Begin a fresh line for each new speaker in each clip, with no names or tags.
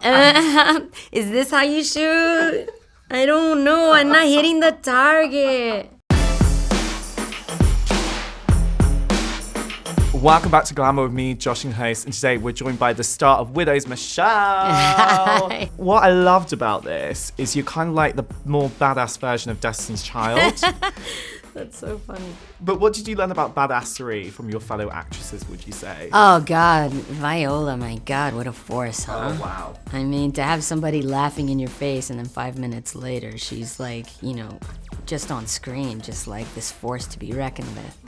Is this how you shoot? I don't know. I'm not hitting the target.
Welcome back to Glamour with me, Josh, and host, and today we're joined by the star of Widows, Michelle. What I loved about this is you're kind of like the more badass version of Destiny's Child.
That's so funny.
But what did you learn about badassery from your fellow actresses, would you say?
Oh, God. Viola, my God, what a force, huh?
Oh, wow.
I mean, to have somebody laughing in your face and then 5 minutes later, she's like, just on screen, just like this force to be reckoned with.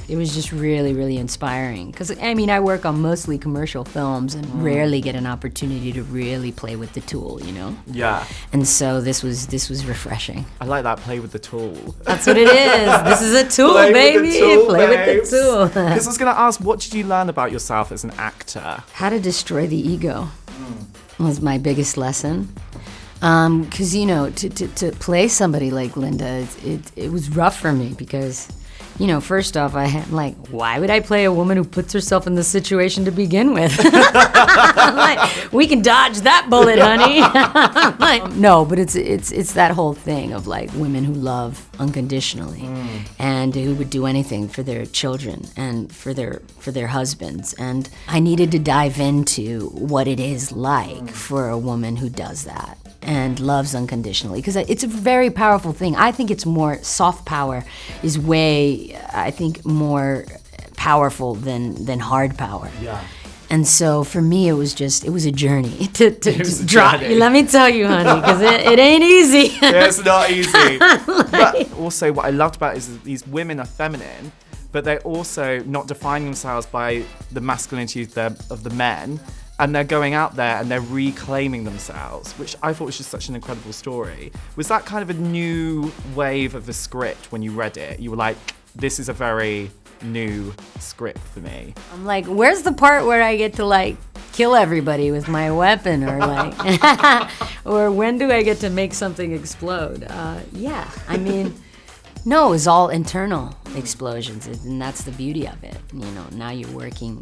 It was just really, really inspiring. Because, I work on mostly commercial films and rarely get an opportunity to really play with the tool,
Yeah.
And so this was refreshing.
I like that, play with the tool.
That's what it is. This is a tool,
Play
baby.
with the tool,
Play
babes.
with the tool.
Because I was going to ask, what did you learn about yourself as an actor?
How to destroy the ego was my biggest lesson. Because, to play somebody like Linda, it was rough for me because, first off, I had why would I play a woman who puts herself in this situation to begin with? We can dodge that bullet, honey. No, but it's that whole thing of women who love unconditionally and who would do anything for their children and for their husbands. And I needed to dive into what it is like for a woman who does that and loves unconditionally, because it's a very powerful thing. I think it's more, soft power is way, I think, more powerful than hard power. Yeah. And so for me, it was a journey to drop. Let me tell you, honey, because it ain't easy.
Yeah, it's not easy. But also what I loved about it is these women are feminine, but they're also not defining themselves by the masculinity of the men. And they're going out there and they're reclaiming themselves, which I thought was just such an incredible story. Was that kind of a new wave of a script when you read it? You were like, this is a very new script for me.
I'm like, where's the part where I get to kill everybody with my weapon or or when do I get to make something explode? No, it was all internal explosions, and that's the beauty of it. Now you're working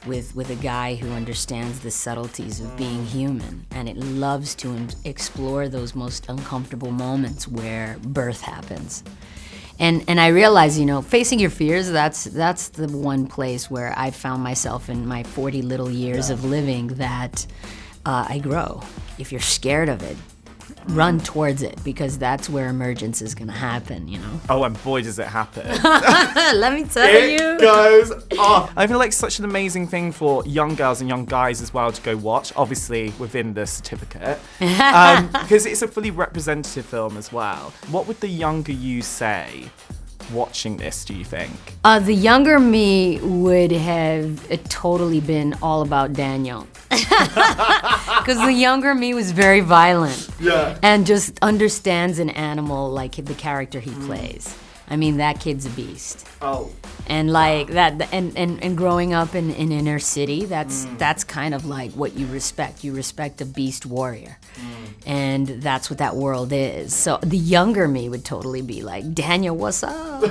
with a guy who understands the subtleties of being human, and it loves to explore those most uncomfortable moments where birth happens. And I realize, facing your fears, that's the one place where I found myself in my 40 little years of living that I grow. If you're scared of it, run towards it, because that's where emergence is going to happen,
Oh, and boy, does it happen.
Let me tell you.
It goes off. I feel like such an amazing thing for young girls and young guys as well to go watch, obviously within the certificate, because it's a fully representative film as well. What would the younger you say watching this, do you think?
The younger me would have totally been all about Daniel. Because the younger me was very violent. Yeah. And just understands an animal like the character he plays. That kid's a beast. Oh. And that, and growing up in inner city, that's kind of like what you respect. You respect a beast warrior. And that's what that world is. So the younger me would totally be like, Daniel, what's up?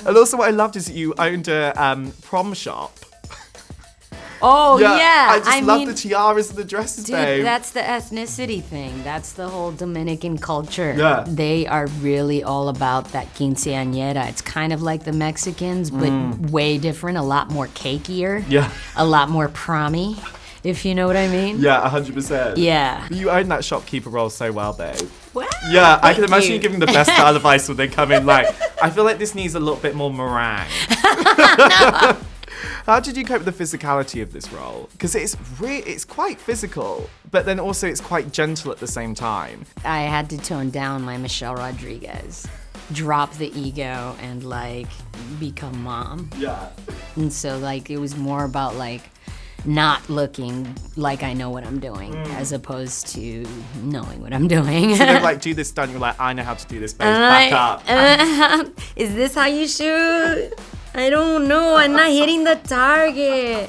And also what I loved is that you owned a prom shop.
Oh, yeah.
I just love the tiaras and the dresses,
dude,
babe.
That's the ethnicity thing. That's the whole Dominican culture.
Yeah.
They are really all about that quinceañera. It's kind of like the Mexicans, but way different, a lot more cakier.
Yeah.
A lot more promy, if you know what I mean.
Yeah, 100%.
Yeah.
You own that shopkeeper role so well, babe.
Wow.
Yeah, I can imagine you giving the best style advice when they come in. I feel like this needs a little bit more meringue. No. How did you cope with the physicality of this role? Because it's quite physical, but then also it's quite gentle at the same time.
I had to tone down my Michelle Rodriguez, drop the ego, and become mom.
Yeah.
And so it was more about not looking like I know what I'm doing, as opposed to knowing what I'm doing.
So they're do this stunt, you're like, I know how to do this, babe, back up.
Is this how you shoot? I don't know, I'm not hitting the target.